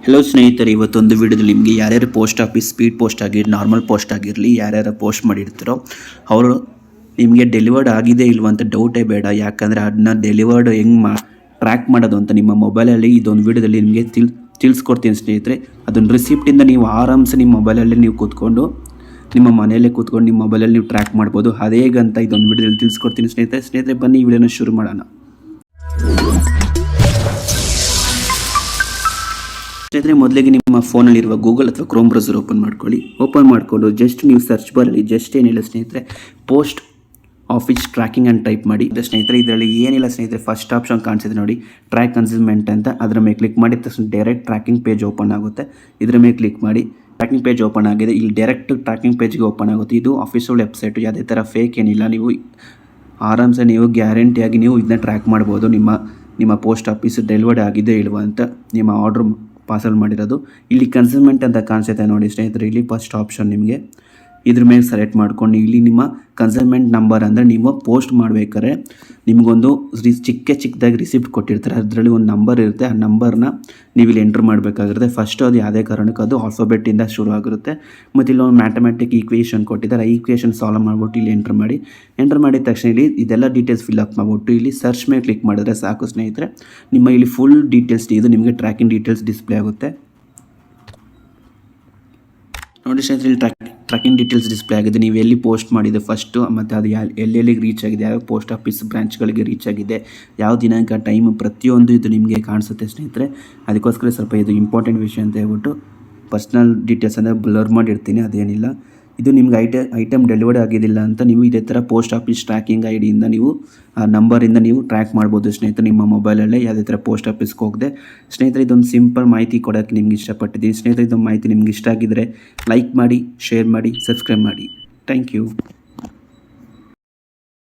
Hello ಸ್ನೇಹಿತರೆ, ಇವತ್ತೊಂದು ವಿಡಿಯೋದಲ್ಲಿ ನಿಮಗೆ ಯಾರ್ಯಾರು ಪೋಸ್ಟ್ ಆಫೀಸ್ ಸ್ಪೀಡ್ ಪೋಸ್ಟ್ ಆಗಿರಲಿ ನಾರ್ಮಲ್ ಪೋಸ್ಟ್ ಆಗಿರಲಿ ಯಾರ್ಯಾರು ಪೋಸ್ಟ್ ಮಾಡಿರ್ತಾರೋ ಅವರು ನಿಮಗೆ ಡೆಲಿವರ್ಡ್ ಆಗಿದೆ ಇಲ್ವ ಅಂತ ಡೌಟೇ ಬೇಡ. ಯಾಕಂದರೆ ಅದನ್ನ ಡೆಲಿವರ್ಡ್ ಹೆಂಗೆ ಟ್ರ್ಯಾಕ್ ಮಾಡೋದು ಅಂತ ನಿಮ್ಮ ಮೊಬೈಲಲ್ಲಿ ಇದೊಂದು ವಿಡಿಯೋದಲ್ಲಿ ನಿಮಗೆ ತಿಳಿಸ್ಕೊಡ್ತೀನಿ ಸ್ನೇಹಿತರೆ. ಅದೊಂದು ರಿಸಿಪ್ಟಿಂದ ನೀವು ಆರಾಮ್ಸೆ ನಿಮ್ಮ ಮೊಬೈಲಲ್ಲಿ ನೀವು ಕೂತ್ಕೊಂಡು ನಿಮ್ಮ ಮನೆಯಲ್ಲೇ ಕೂತ್ಕೊಂಡು ನಿಮ್ಮ ಮೊಬೈಲಲ್ಲಿ ನೀವು ಟ್ರ್ಯಾಕ್ ಮಾಡ್ಬೋದು. ಅದೇಗಂತ ಇದೊಂದು ವಿಡಿಯೋದಲ್ಲಿ ತಿಳಿಸ್ಕೊಡ್ತೀನಿ ಸ್ನೇಹಿತರೆ ಬನ್ನಿ ಈ ವಿಡಿಯೋನ ಶುರು ಮಾಡೋಣ. ಸ್ನೇಹಿತರೆ, ಮೊದಲಿಗೆ ನಿಮ್ಮ ಫೋನಲ್ಲಿರುವ ಗೂಗಲ್ ಅಥವಾ ಕ್ರೋಮ್ ಬ್ರೌಸರ್ ಓಪನ್ ಮಾಡಿಕೊಂಡು ಜಸ್ಟ್ ನೀವು ಸರ್ಚ್ ಬಾರಲ್ಲಿ ಜಸ್ಟ್ ಏನಿಲ್ಲ ಸ್ನೇಹಿತರೆ ಪೋಸ್ಟ್ ಆಫೀಸ್ ಟ್ರ್ಯಾಕಿಂಗ್ ಅಂತ ಟೈಪ್ ಮಾಡಿ. ಸ್ನೇಹಿತರೆ, ಇದರಲ್ಲಿ ಏನಿಲ್ಲ ಸ್ನೇಹಿತರೆ, ಫಸ್ಟ್ ಆಪ್ಷನ್ ಕಾಣಿಸಿದೆ ನೋಡಿ, ಟ್ರ್ಯಾಕ್ ಕನ್ಸ್ಯೂಮ್ಮೆಂಟ್ ಅಂತ. ಅದರ ಮೇಲೆ ಕ್ಲಿಕ್ ಮಾಡಿದ ತಕ್ಷಣ ಡೈರೆಕ್ಟ್ ಟ್ರ್ಯಾಕಿಂಗ್ ಪೇಜ್ ಓಪನ್ ಆಗುತ್ತೆ. ಇದರ ಮೇಲೆ ಕ್ಲಿಕ್ ಮಾಡಿ ಟ್ರ್ಯಾಕಿಂಗ್ ಪೇಜ್ ಓಪನ್ ಆಗಿದೆ. ಇಲ್ಲಿ ಡೈರೆಕ್ಟ್ ಟ್ರ್ಯಾಕಿಂಗ್ ಪೇಜ್ಗೆ ಓಪನ್ ಆಗುತ್ತೆ. ಇದು ಅಫಿಷಿಯಲ್ ವೆಬ್ಸೈಟು, ಯಾವುದೇ ಥರ ಫೇಕ್ ಏನಿಲ್ಲ. ನೀವು ಆರಾಮ್ಸೆ ನೀವು ಗ್ಯಾರಂಟಿಯಾಗಿ ನೀವು ಇದನ್ನ ಟ್ರ್ಯಾಕ್ ಮಾಡ್ಬೋದು. ನಿಮ್ಮ ಪೋಸ್ಟ್ ಆಫೀಸ್ ಡೆಲಿವರ್ಡ್ ಆಗಿದೆ ಇಲ್ವಾ ಅಂತ ನಿಮ್ಮ ಆರ್ಡ್ರ್ ಪಾರ್ಸಲ್ ಮಾಡಿರೋದು. ಇಲ್ಲಿ ಕನ್ಸ್ಯೂಮೆಂಟ್ ಅಂತ ಕಾಣಿಸುತ್ತೆ ನೋಡಿ ಸ್ನೇಹಿತರೆ, ಇಲ್ಲಿ ಫಸ್ಟ್ ಆಪ್ಷನ್ ನಿಮಗೆ ಇದ್ರ ಮೇಲೆ ಸೆಲೆಕ್ಟ್ ಮಾಡ್ಕೊಂಡು ಇಲ್ಲಿ ನಿಮ್ಮ ಕನ್ಸ್ಯೂಮೆಂಟ್ ನಂಬರ್ ಅಂದರೆ ನೀವು ಪೋಸ್ಟ್ ಮಾಡಬೇಕಾದ್ರೆ ನಿಮಗೊಂದು ಚಿಕ್ಕದಾಗಿ ರಿಸಿಪ್ಟ್ ಕೊಟ್ಟಿರ್ತಾರೆ. ಅದರಲ್ಲಿ ಒಂದು ನಂಬರ್ ಇರುತ್ತೆ. ಆ ನಂಬರ್ನ ನೀವು ಇಲ್ಲಿ ಎಂಟ್ರ್ ಮಾಡಬೇಕಾಗಿರುತ್ತೆ. ಫಸ್ಟ್ ಅದು ಯಾವುದೇ ಕಾರಣಕ್ಕೆ ಅದು ಆಲ್ಫಾಬೆಟ್ಟಿಂದ ಶುರು ಆಗಿರುತ್ತೆ. ಮತ್ತು ಇಲ್ಲಿ ಒಂದು ಮ್ಯಾಥಮೆಟಿಕ್ ಈಕ್ವೇಷನ್ ಕೊಟ್ಟಿದ್ದಾರೆ. ಆ ಈಕ್ವೇಷನ್ ಸಾಲ್ವ್ ಮಾಡಿಬಿಟ್ಟು ಇಲ್ಲಿ ಎಂಟ್ರ್ ಮಾಡಿದ ತಕ್ಷಣ ಇಲ್ಲಿ ಇದೆಲ್ಲ ಡೀಟೇಲ್ಸ್ ಫಿಲ್ಅಪ್ ಮಾಡಿಬಿಟ್ಟು ಇಲ್ಲಿ ಸರ್ಚ್ ಮೇಲೆ ಕ್ಲಿಕ್ ಮಾಡಿದ್ರೆ ಸಾಕು ಸ್ನೇಹಿತರೆ, ನಿಮ್ಮ ಇಲ್ಲಿ ಫುಲ್ ಡೀಟೇಲ್ಸ್ ಇದು ನಿಮಗೆ ಟ್ರ್ಯಾಕಿಂಗ್ ಡೀಟೇಲ್ಸ್ ಡಿಸ್ಪ್ಲೇ ಆಗುತ್ತೆ ನೋಡಿ ಸ್ನೇಹಿತರೆ. ಇಲ್ಲಿ ಟ್ರ್ಯಾಕಿಂಗ್ ಡೀಟೇಲ್ಸ್ ಡಿಸ್ಪ್ಲೇ ಆಗಿದೆ. ನೀವು ಎಲ್ಲಿ ಪೋಸ್ಟ್ ಮಾಡಿದೆ ಫಸ್ಟು, ಮತ್ತು ಅದು ಎಲ್ಲೆಲ್ಲಿಗೆ ರೀಚ್ ಆಗಿದೆ, ಯಾವ ಪೋಸ್ಟ್ ಆಫೀಸ್ ಬ್ರಾಂಚ್ಗಳಿಗೆ ರೀಚ್ ಆಗಿದೆ, ಯಾವ ದಿನಾಂಕ ಟೈಮ್, ಪ್ರತಿಯೊಂದು ಇದು ನಿಮಗೆ ಕಾಣಿಸುತ್ತೆ ಸ್ನೇಹಿತರೆ. ಅದಕ್ಕೋಸ್ಕರ ಸ್ವಲ್ಪ ಇದು ಇಂಪಾರ್ಟೆಂಟ್ ವಿಷಯ ಅಂತ ಹೇಳ್ಬಿಟ್ಟು ಪರ್ಸ್ನಲ್ ಡೀಟೇಲ್ಸ್ ಅಂದರೆ ಬ್ಲರ್ ಮಾಡಿರ್ತೀನಿ, ಅದೇನಿಲ್ಲ. ಇದು ನಿಮ್ಗೆ ಐಟಮ್ ಡೆಲಿವರ್ಡ್ ಆಗಿದ್ದಿಲ್ಲ ಅಂತ ನೀವು ಇದೇ ಥರ ಪೋಸ್ಟ್ ಆಫೀಸ್ ಟ್ರ್ಯಾಕಿಂಗ್ ಐಡಿಯಿಂದ ನೀವು ಆ ನಂಬರಿಂದ ನೀವು ಟ್ರ್ಯಾಕ್ ಮಾಡ್ಬೋದು ಸ್ನೇಹಿತರೆ, ನಿಮ್ಮ ಮೊಬೈಲಲ್ಲೇ ಯಾವುದೇ ಥರ ಪೋಸ್ಟ್ ಆಫೀಸ್ಗೆ ಹೋಗದೆ. ಸ್ನೇಹಿತರೆ, ಇದೊಂದು ಸಿಂಪಲ್ ಮಾಹಿತಿ ಕೊಡೋಕ್ಕೆ ನಿಮ್ಗೆ ಇಷ್ಟಪಟ್ಟಿದ್ದೀನಿ ಸ್ನೇಹಿತರೆ. ಇದೊಂದು ಮಾಹಿತಿ ನಿಮ್ಗೆ ಇಷ್ಟ ಆಗಿದ್ದರೆ ಲೈಕ್ ಮಾಡಿ, ಶೇರ್ ಮಾಡಿ, ಸಬ್ಸ್ಕ್ರೈಬ್ ಮಾಡಿ. Thank you.